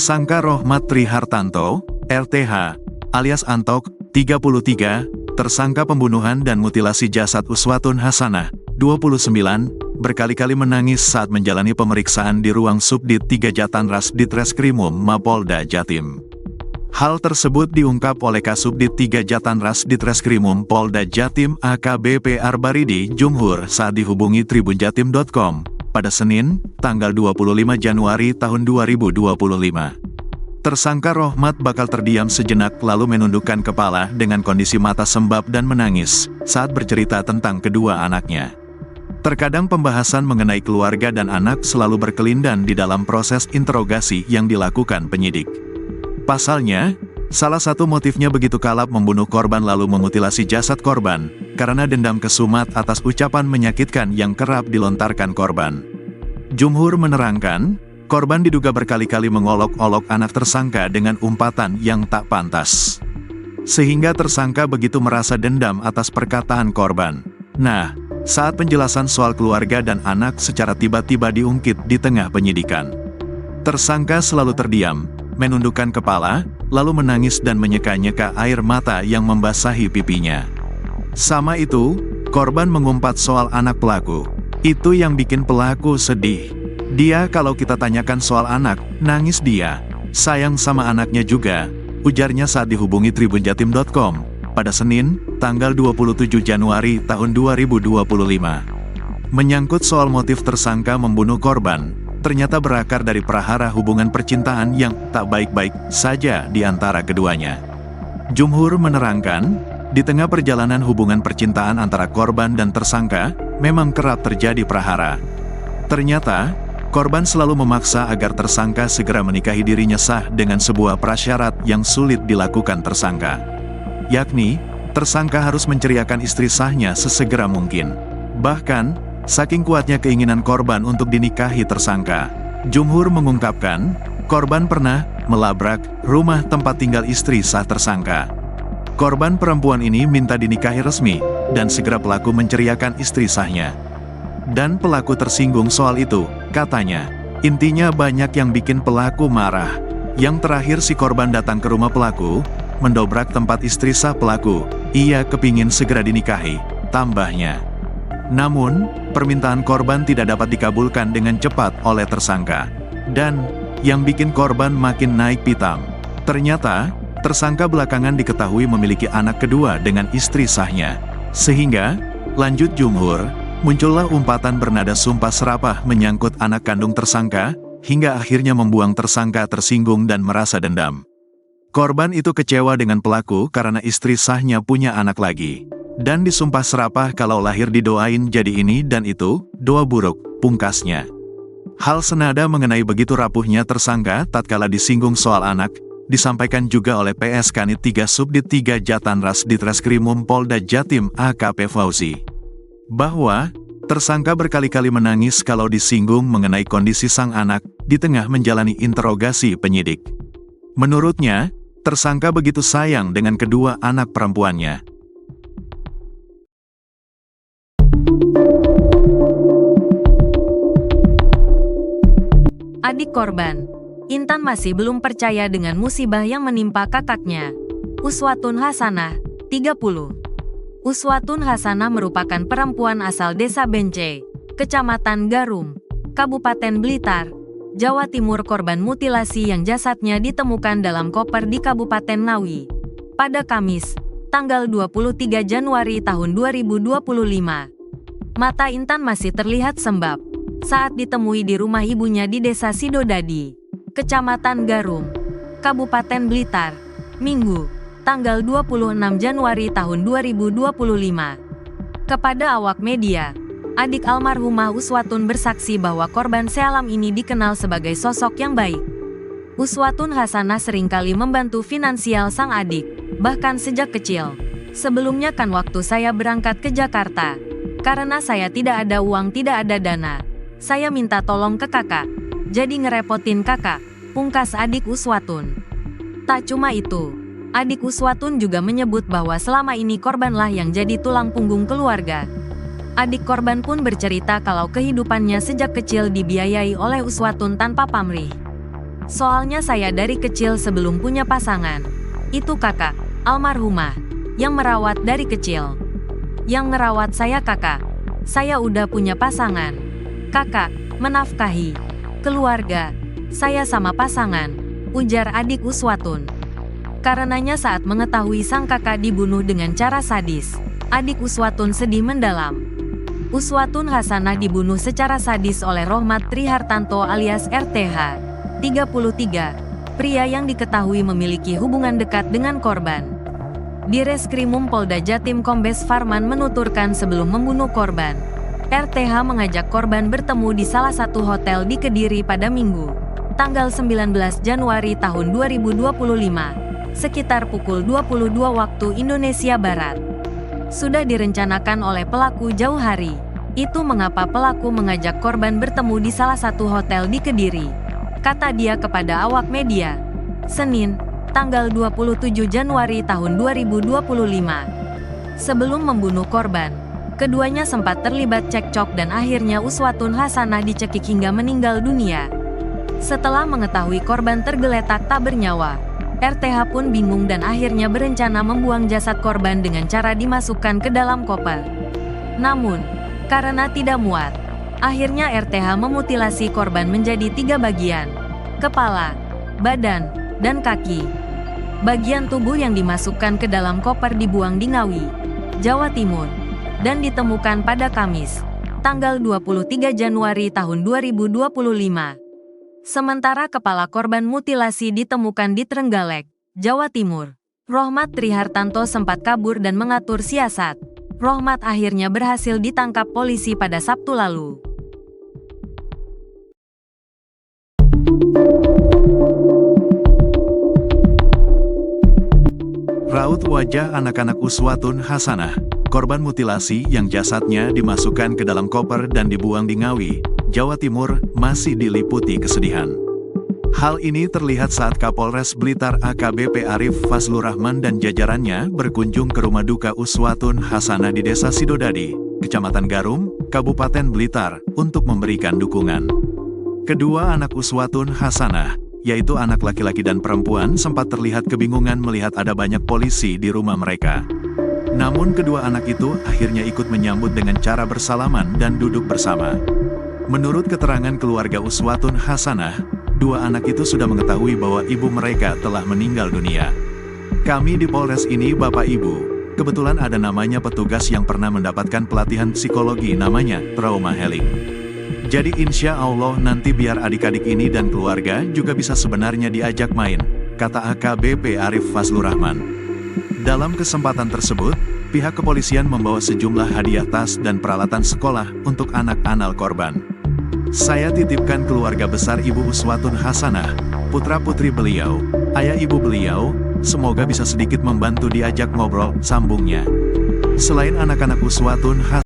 Tersangka Rohmat Trihartanto, RTH, alias Antok, 33, tersangka pembunuhan dan mutilasi jasad Uswatun Hasanah, 29, berkali-kali menangis saat menjalani pemeriksaan di ruang Subdit 3 Jatanras Ditreskrimum Mapolda Jatim. Hal tersebut diungkap oleh Kasubdit 3 Jatanras Ditreskrimum Polda Jatim AKBP Arbaridi Jumhur saat dihubungi tribunjatim.com pada Senin, tanggal 25 Januari tahun 2025. Tersangka Rohmat bakal terdiam sejenak lalu menundukkan kepala dengan kondisi mata sembab dan menangis saat bercerita tentang kedua anaknya. Terkadang pembahasan mengenai keluarga dan anak selalu berkelindan di dalam proses interogasi yang dilakukan penyidik. Pasalnya, salah satu motifnya begitu kalap membunuh korban lalu memutilasi jasad korban, karena dendam kesumat atas ucapan menyakitkan yang kerap dilontarkan korban. Jumhur menerangkan, korban diduga berkali-kali mengolok-olok anak tersangka dengan umpatan yang tak pantas. Sehingga tersangka begitu merasa dendam atas perkataan korban. Nah, saat penjelasan soal keluarga dan anak secara tiba-tiba diungkit di tengah penyidikan. Tersangka selalu terdiam, menundukkan kepala, lalu menangis dan menyeka-nyeka air mata yang membasahi pipinya. Sama itu, korban mengumpat soal anak pelaku. Itu yang bikin pelaku sedih. Dia kalau kita tanyakan soal anak, nangis dia. Sayang sama anaknya juga, ujarnya saat dihubungi tribunjatim.com pada Senin, tanggal 27 Januari tahun 2025. Menyangkut soal motif tersangka membunuh korban, ternyata berakar dari prahara hubungan percintaan yang tak baik-baik saja di antara keduanya. Jumhur menerangkan, di tengah perjalanan hubungan percintaan antara korban dan tersangka, memang kerap terjadi prahara. Ternyata, korban selalu memaksa agar tersangka segera menikahi dirinya sah dengan sebuah prasyarat yang sulit dilakukan tersangka. Yakni, tersangka harus menceriakan istri sahnya sesegera mungkin. Bahkan, saking kuatnya keinginan korban untuk dinikahi tersangka, Jumhur mengungkapkan, korban pernah melabrak rumah tempat tinggal istri sah tersangka. Korban perempuan ini minta dinikahi resmi, dan segera pelaku menceriakan istri sahnya. Dan pelaku tersinggung soal itu, katanya. Intinya banyak yang bikin pelaku marah. Yang terakhir si korban datang ke rumah pelaku, mendobrak tempat istri sah pelaku. Ia kepingin segera dinikahi, tambahnya. Namun, permintaan korban tidak dapat dikabulkan dengan cepat oleh tersangka. Dan, yang bikin korban makin naik pitam. Ternyata, tersangka belakangan diketahui memiliki anak kedua dengan istri sahnya. Sehingga, lanjut Jumhur, muncullah umpatan bernada sumpah serapah menyangkut anak kandung tersangka, hingga akhirnya membuang tersangka tersinggung dan merasa dendam. Korban itu kecewa dengan pelaku karena istri sahnya punya anak lagi. Dan disumpah serapah kalau lahir didoain jadi ini dan itu, doa buruk, pungkasnya. Hal senada mengenai begitu rapuhnya tersangka tatkala disinggung soal anak, disampaikan juga oleh PS Kanit 3 Subdit 3 Jatanras Ditreskrimum Polda Jatim AKP Fauzi. Bahwa, tersangka berkali-kali menangis kalau disinggung mengenai kondisi sang anak, di tengah menjalani interogasi penyidik. Menurutnya, tersangka begitu sayang dengan kedua anak perempuannya. Adik korban, Intan masih belum percaya dengan musibah yang menimpa kakaknya. Uswatun Hasanah, 30. Uswatun Hasanah merupakan perempuan asal Desa Bence, Kecamatan Garum, Kabupaten Blitar, Jawa Timur, korban mutilasi yang jasadnya ditemukan dalam koper di Kabupaten Ngawi pada Kamis, tanggal 23 Januari tahun 2025. Mata Intan masih terlihat sembab saat ditemui di rumah ibunya di Desa Sidodadi, Kecamatan Garum, Kabupaten Blitar, Minggu, tanggal 26 Januari tahun 2025. Kepada awak media, adik almarhumah Uswatun bersaksi bahwa korban sealam ini dikenal sebagai sosok yang baik. Uswatun Hasanah seringkali membantu finansial sang adik, bahkan sejak kecil. Sebelumnya kan waktu saya berangkat ke Jakarta, karena saya tidak ada uang, tidak ada dana. Saya minta tolong ke kakak, jadi ngerepotin kakak, pungkas adik Uswatun. Tak cuma itu, adik Uswatun juga menyebut bahwa selama ini korbanlah yang jadi tulang punggung keluarga. Adik korban pun bercerita kalau kehidupannya sejak kecil dibiayai oleh Uswatun tanpa pamrih. Soalnya saya dari kecil sebelum punya pasangan. Itu kakak, almarhumah, yang merawat dari kecil. Yang ngerawat saya kakak. Saya udah punya pasangan. Kakak, menafkahi keluarga. Saya sama pasangan, ujar adik Uswatun. Karenanya saat mengetahui sang kakak dibunuh dengan cara sadis, adik Uswatun sedih mendalam. Uswatun Hasanah dibunuh secara sadis oleh Rohmat Trihartanto alias RTH, 33, pria yang diketahui memiliki hubungan dekat dengan korban. Di Reskrimum Polda Jatim Kombes Farman menuturkan sebelum membunuh korban, RTH mengajak korban bertemu di salah satu hotel di Kediri pada Minggu, tanggal 19 Januari tahun 2025. Sekitar pukul 22 waktu Indonesia Barat. Sudah direncanakan oleh pelaku jauh hari. Itu mengapa pelaku mengajak korban bertemu di salah satu hotel di Kediri, kata dia kepada awak media. Senin, tanggal 27 Januari tahun 2025. Sebelum membunuh korban, keduanya sempat terlibat cekcok dan akhirnya Uswatun Hasanah dicekik hingga meninggal dunia. Setelah mengetahui korban tergeletak tak bernyawa, RTH pun bingung dan akhirnya berencana membuang jasad korban dengan cara dimasukkan ke dalam koper. Namun, karena tidak muat, akhirnya RTH memutilasi korban menjadi 3 bagian: kepala, badan, dan kaki. Bagian tubuh yang dimasukkan ke dalam koper dibuang di Ngawi, Jawa Timur, dan ditemukan pada Kamis, tanggal 23 Januari tahun 2025. Sementara kepala korban mutilasi ditemukan di Trenggalek, Jawa Timur. Rohmat Trihartanto sempat kabur dan mengatur siasat. Rohmat akhirnya berhasil ditangkap polisi pada Sabtu lalu. Raut wajah anak-anak Uswatun Hasanah, korban mutilasi yang jasadnya dimasukkan ke dalam koper dan dibuang di Ngawi, Jawa Timur, masih diliputi kesedihan. Hal ini terlihat saat Kapolres Blitar AKBP Arif Fazlur Rahman dan jajarannya berkunjung ke rumah duka Uswatun Hasanah di Desa Sidodadi, Kecamatan Garum, Kabupaten Blitar, untuk memberikan dukungan. Kedua anak Uswatun Hasanah, yaitu anak laki-laki dan perempuan, sempat terlihat kebingungan melihat ada banyak polisi di rumah mereka. Namun kedua anak itu akhirnya ikut menyambut dengan cara bersalaman dan duduk bersama. Menurut keterangan keluarga Uswatun Hasanah, dua anak itu sudah mengetahui bahwa ibu mereka telah meninggal dunia. Kami di Polres ini Bapak Ibu, kebetulan ada namanya petugas yang pernah mendapatkan pelatihan psikologi namanya trauma healing. Jadi insya Allah nanti biar adik-adik ini dan keluarga juga bisa sebenarnya diajak main, kata AKBP Arif Fazlur Rahman. Dalam kesempatan tersebut, pihak kepolisian membawa sejumlah hadiah tas dan peralatan sekolah untuk anak-anak korban. Saya titipkan keluarga besar Ibu Uswatun Hasanah, putra-putri beliau, ayah ibu beliau, semoga bisa sedikit membantu diajak ngobrol, sambungnya. Selain anak-anak Uswatun Hasanah,